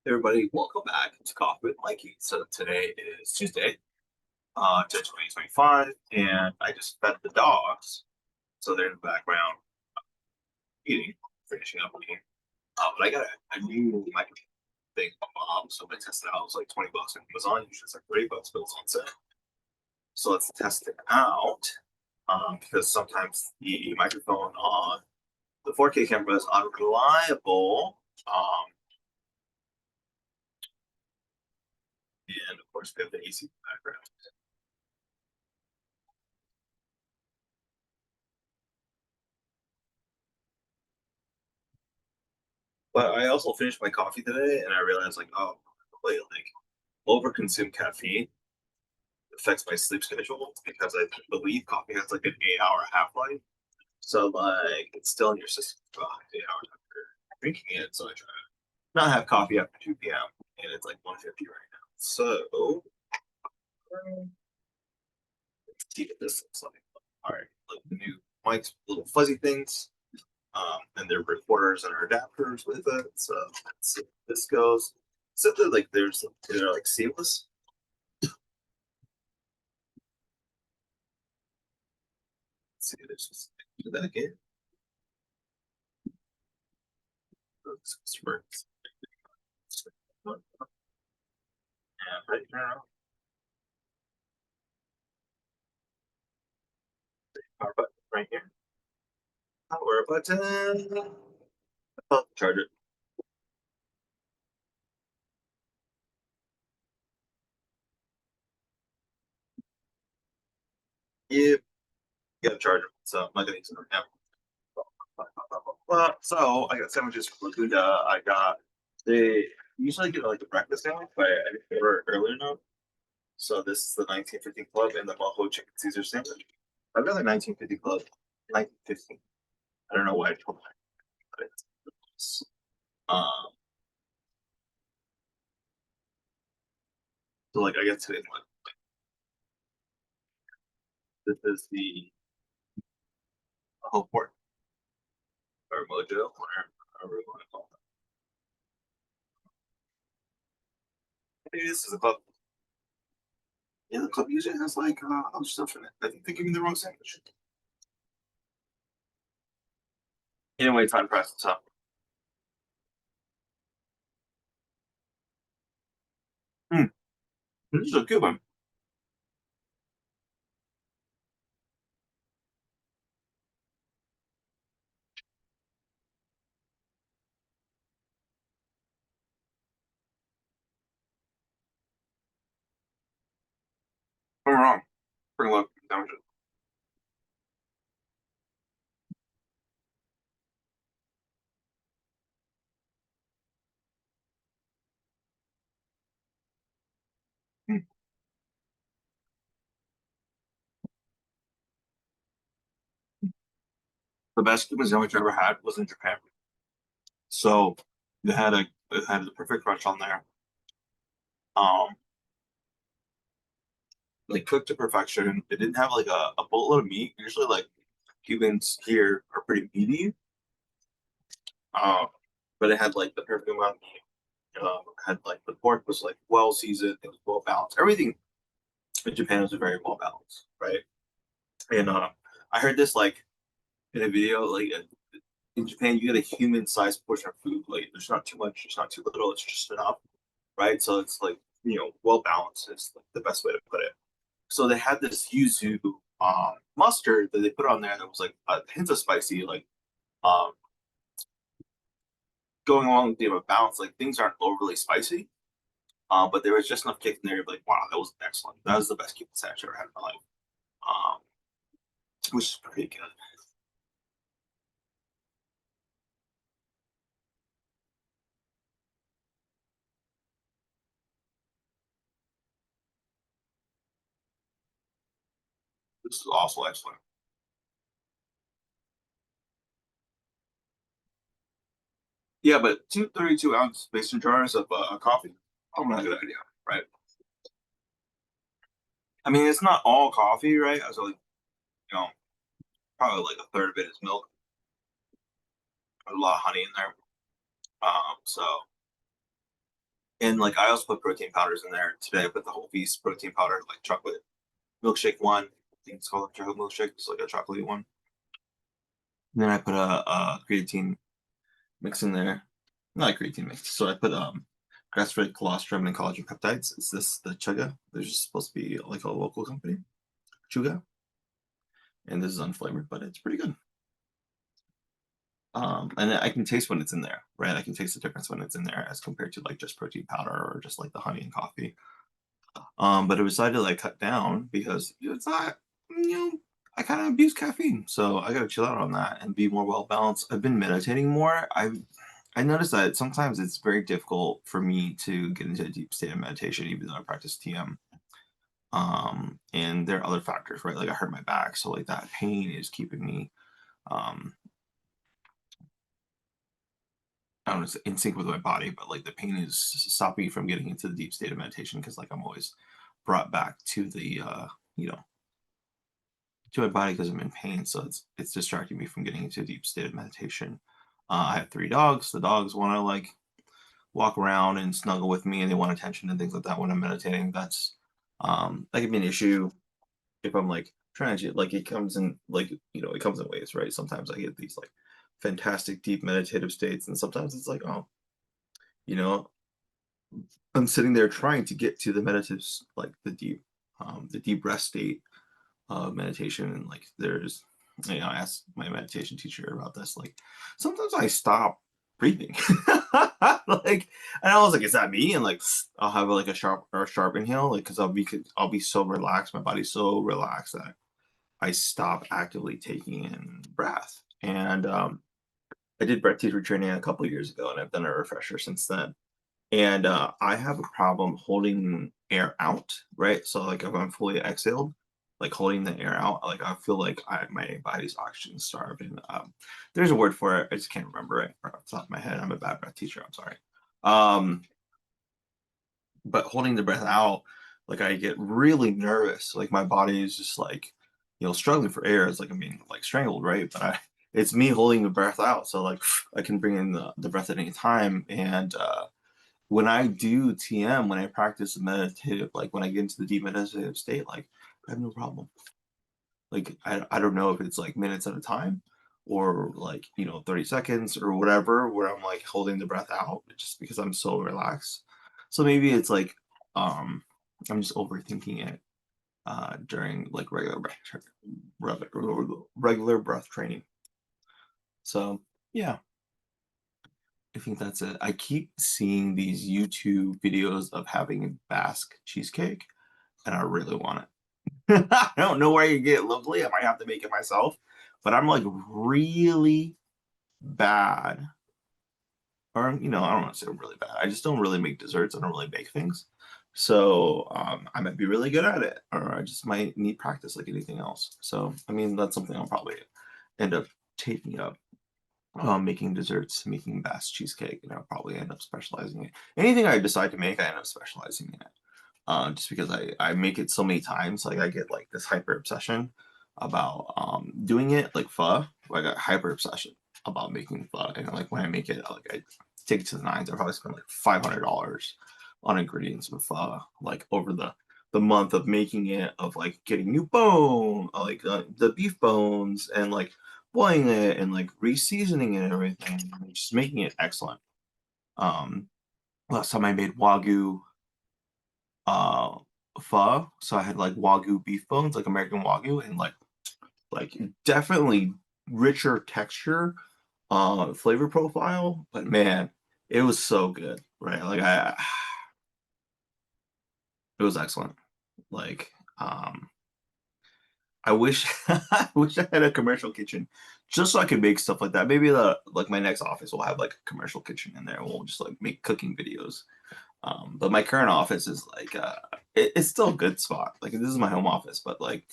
Everybody, welcome back to Coffee with Mikey. So today is Tuesday, 2025, and I just fed the dogs. So they're in the background eating, finishing up eating. But I got a new microphone thing from mom, so I tested it out. It was like 20 bucks on Amazon. Usually it's like 30 bucks, but it's on sale. So let's test it out. Because sometimes the microphone on the 4K camera is unreliable. And of course, we have the AC background. But I also finished my coffee today, and I realized wait, like overconsume caffeine affects my sleep schedule because I believe coffee has like an 8 hour half life. So like it's still in your system for about 8 hours after drinking it. So I try to not have coffee after 2 p.m. and it's like 1:50 right now. So let's see what this looks like. All right, like the new mics, little fuzzy things. And their recorders and our adapters with it. So let's see how this goes. Except that like they're like seamless. Let's see, there's just do that again. And right now, power button right here. Power button. Oh, charge it. Yep, you gotta charge it. So I'm not gonna use it right now. So I got sandwiches from Segunda. They usually get like a breakfast sandwich, but I didn't order it early enough. So this is the 1950 Club and the Maho Chicken Caesar sandwich. I'd rather 1950 Club, 1915. I don't know why I told my but it's um so like I guess today's one. This is the Maho pork or Mojo, whatever we want to call it. Maybe this is a club. Yeah, the club usually has like other stuff in it. I think they gave me the wrong sandwich. Anyway, time presses up. Hmm. This is a good one. I'm wrong. Pretty low sandwiches. Hmm. The best Cuban sandwich I ever had was in Japan. So they had the perfect crunch on there. Um, like cooked to perfection. It didn't have like a boatload of meat. Usually, like Cubans here are pretty meaty. Um, but it had like the perfect amount of meat. Had like the pork was like well seasoned. It was well balanced. Everything in Japan is very well balanced, right? And I heard this like in a video. Like in Japan, you get a human sized portion of food. Like there's not too much, there's not too little. It's just enough, right? So it's like well balanced. Is like the best way to put it. So they had this yuzu mustard that they put on there that was like a hint of spicy, like um, going along with the balance. Like things aren't overly spicy, but there was just enough kick in there. Like wow, that was excellent. That was the best Cuban sandwich I ever had in my life, um, which is pretty good. This is also excellent. Yeah, but two 32-ounce mason jars of coffee. Oh, not a good idea, right? I mean, it's not all coffee, right? So like know, probably like a third of it is milk. A lot of honey in there. So And like I also put protein powders in there. Today I put the whole feast protein powder, like chocolate milkshake one. I think it's called a chocolate milkshake. It's like a chocolatey one. And then I put a creatine mix in there. Not a creatine mix. So I put grass-fed colostrum and collagen peptides. It's this the Chuga. They're just supposed to be like a local company, Chuga. And this is unflavored, but it's pretty good. And I can taste when it's in there, right? I can taste the difference when it's in there as compared to like just protein powder or just like the honey and coffee. But I decided to like cut down because it's not, you know, I kind of abuse caffeine, so I gotta chill out on that and be more well balanced. I've been meditating more. I noticed that sometimes it's very difficult for me to get into a deep state of meditation, even though I practice TM. And there are other factors, right? Like I hurt my back, so like that pain is keeping me um I don't know, in sync with my body, but like the pain is stopping me from getting into the deep state of meditation because like I'm always brought back to the you know, to my body because I'm in pain. So it's distracting me from getting into a deep state of meditation. I have 3 dogs. The dogs want to like walk around and snuggle with me and they want attention and things like that when I'm meditating. That can be an issue if I'm like trying to like it comes in like it comes in waves, right? Sometimes I get these like fantastic deep meditative states and sometimes it's like, oh, you know, I'm sitting there trying to get to the meditative like the deep rest state of meditation and like there's I asked my meditation teacher about this. Like sometimes I stop breathing. Like and I was like, is that me? And like I'll have like a sharp inhale, like because I'll be so relaxed, my body's so relaxed that I stop actively taking in breath. And I did breath teacher training a couple years ago and I've done a refresher since then. And I have a problem holding air out, right? So like if I'm fully exhaled, like holding the air out, like I feel like my body's oxygen starved. And there's a word for it. I just can't remember it off the top of my head. I'm a bad breath teacher. I'm sorry. Um, but holding the breath out, like I get really nervous. Like my body is just like, struggling for air. It's like I'm being like strangled, right? But it's me holding the breath out. So like I can bring in the breath at any time. And when I do TM, when I practice meditative, like when I get into the deep meditative state, like I have no problem. Like I don't know if it's like minutes at a time or like 30 seconds or whatever where I'm like holding the breath out just because I'm so relaxed. So maybe it's like I'm just overthinking it during like regular breath training. So yeah, I think that's it. I keep seeing these YouTube videos of having Basque cheesecake, and I really want it. I don't know where you get it locally. I might have to make it myself, but I'm like really bad, or I don't want to say I'm really bad. I just don't really make desserts. I don't really make things. So I might be really good at it, or I just might need practice like anything else. So I mean, that's something I'll probably end up taking up making desserts, making Basque cheesecake, and I'll probably end up specializing it. Anything I decide to make, I end up specializing in it. Just because I make it so many times, like I get like this hyper obsession about doing it, like pho. I got hyper obsession about making pho, and like when I make it, like I take it to the nines. I probably spend like $500 on ingredients of pho, like over the month of making it, of like getting new bone, like the beef bones, and like boiling it and like re-seasoning it and everything, and just making it excellent. Um, Last time I made wagyu uh pho, so I had like wagyu beef bones, like American wagyu, and like definitely richer texture, flavor profile. But man, it was so good, right? Like it was excellent. Like I wish I wish I had a commercial kitchen just so I could make stuff like that. Maybe the like my next office will have like a commercial kitchen in there. We'll just like make cooking videos. But my current office is like it's still a good spot. Like this is my home office, but like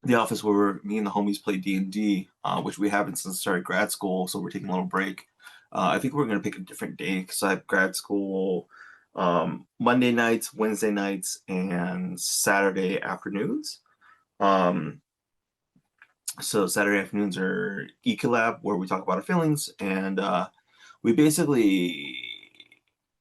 the office where me and the homies play D&D, which we haven't since I started grad school, so we're taking a little break. I think we're gonna pick a different day because I have grad school Monday nights, Wednesday nights, and Saturday afternoons. Um, so Saturday afternoons are Ecolab, where we talk about our feelings, and we basically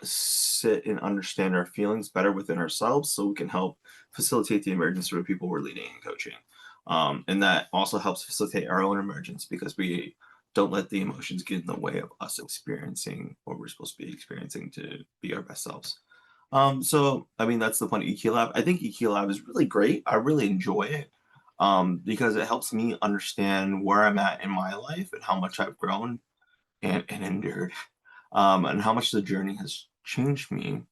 sit and understand our feelings better within ourselves so we can help facilitate the emergence of the people we're leading and coaching. And that also helps facilitate our own emergence because we don't let the emotions get in the way of us experiencing what we're supposed to be experiencing to be our best selves. So I mean that's the point of EQ Lab. I think EQ Lab is really great. I really enjoy it because it helps me understand where I'm at in my life and how much I've grown and endured, and how much the journey has changed me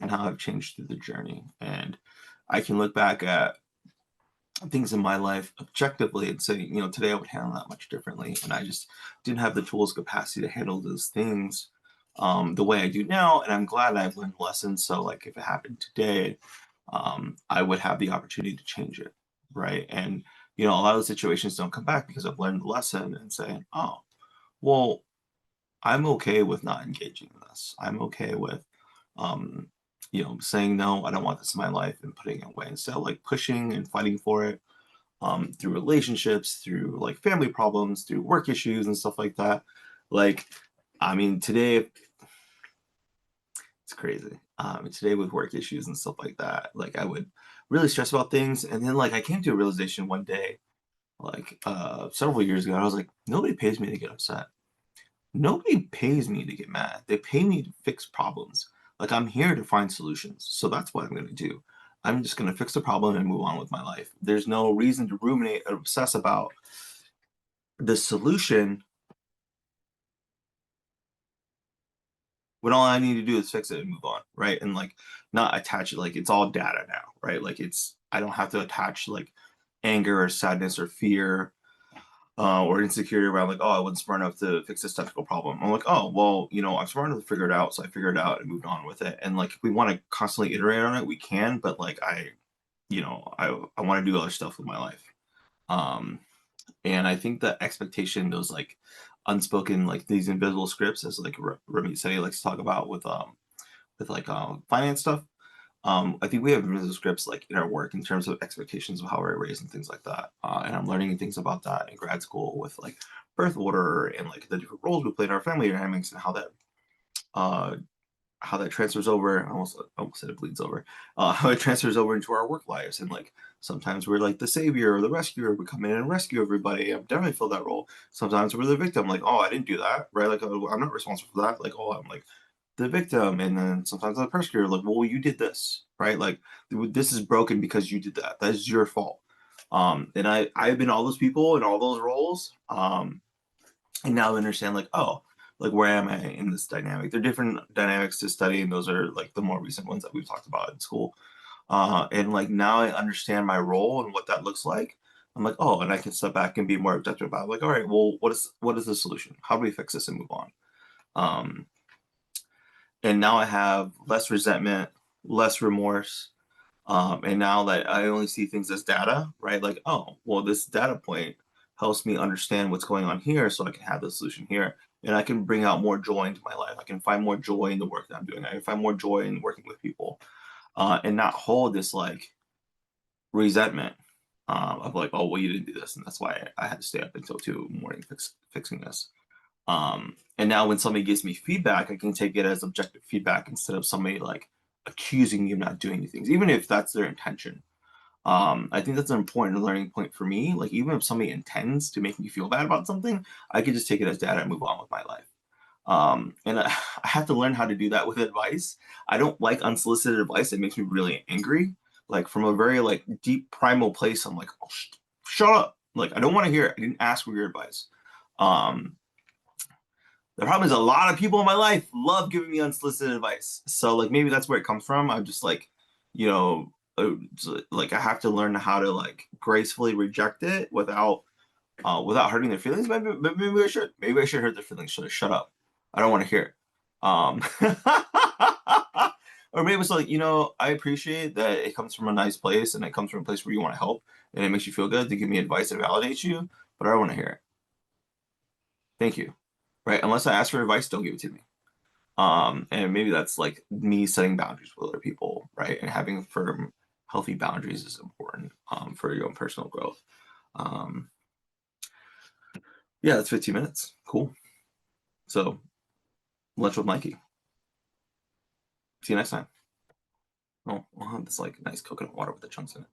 and how I've changed through the journey. And I can look back at things in my life objectively and say, you know, today I would handle that much differently. And I just didn't have the tools capacity to handle those things the way I do now. And I'm glad I've learned lessons. So like if it happened today, I would have the opportunity to change it. Right. And, you know, a lot of the situations don't come back because I've learned the lesson and saying, oh, well, I'm okay with not engaging in this. I'm okay with, um, you know, saying no, I don't want this in my life and putting it away instead of like pushing and fighting for it through relationships, through like family problems, through work issues and stuff like that. Like, I mean, today it's crazy. Today with work issues and stuff like that, like I would really stress about things, and then like I came to a realization one day, like several years ago, I was like, nobody pays me to get upset. Nobody pays me to get mad. They pay me to fix problems. Like I'm here to find solutions. So that's what I'm going to do. I'm just going to fix the problem and move on with my life. There's no reason to ruminate or obsess about the solution when all I need to do is fix it and move on, right? And like not attach it like it's all data now, right? Like it's I don't have to attach like anger or sadness or fear or insecurity around like, oh, I wasn't smart enough to fix this technical problem. I'm like, oh, well, you know, I'm smart enough to figure it out, so I figured it out and moved on with it. And like, if we want to constantly iterate on it, we can. But like, you know, I want to do other stuff with my life. Um, and I think the expectation, those like unspoken, like these invisible scripts, as like Ramit said, he likes to talk about with like finance stuff. I think we have invisible scripts like in our work in terms of expectations of how we're raised and things like that. And I'm learning things about that in grad school with like birth order and like the different roles we play in our family dynamics and uh, how that transfers over. I almost said it bleeds over. How it transfers over into our work lives and like sometimes we're like the savior or the rescuer. We come in and rescue everybody. I've definitely filled that role. Sometimes we're the victim. Like, oh, I didn't do that, right? Like, oh, I'm not responsible for that. Like, oh, I'm like the victim, and then sometimes the persecutor, like, well, you did this, right? Like, this is broken because you did that. That is your fault. And I've been all those people in all those roles, and now I understand, like, oh, like where am I in this dynamic? There are different dynamics to study, and those are like the more recent ones that we've talked about in school. And like now I understand my role and what that looks like. I'm like, oh, and I can step back and be more objective about it. Like, all right, well, what is the solution? How do we fix this and move on? Um, and now I have less resentment, less remorse, and now that I only see things as data, right? Like, oh, well, this data point helps me understand what's going on here, so I can have the solution here, and I can bring out more joy into my life. I can find more joy in the work that I'm doing. I can find more joy in working with people, and not hold this like resentment of like, oh, well, you didn't do this, and that's why I had to stay up until 2 in the morning fixing this. And now when somebody gives me feedback, I can take it as objective feedback instead of somebody like accusing me of not doing things, even if that's their intention. I think that's an important learning point for me. Like even if somebody intends to make me feel bad about something, I could just take it as data and move on with my life. And I have to learn how to do that with advice. I don't like unsolicited advice. It makes me really angry. Like from a very like deep primal place, I'm like, oh, shut up. Like I don't want to hear it. I didn't ask for your advice. Um, the problem is a lot of people in my life love giving me unsolicited advice. So like maybe that's where it comes from. I'm just like, you know, like I have to learn how to like gracefully reject it without hurting their feelings. Maybe I should. Maybe I should hurt their feelings. Should I shut up? I don't want to hear it. Um, or maybe it's like, you know, I appreciate that it comes from a nice place and it comes from a place where you want to help and it makes you feel good to give me advice that validates you, but I don't want to hear it. Thank you. Right? Unless I ask for advice, don't give it to me. And maybe that's like me setting boundaries with other people, right? And having firm, healthy boundaries is important for your own personal growth. Um, yeah, that's 15 minutes. Cool. So lunch with Mikey. See you next time. Oh, we'll have this like nice coconut water with the chunks in it.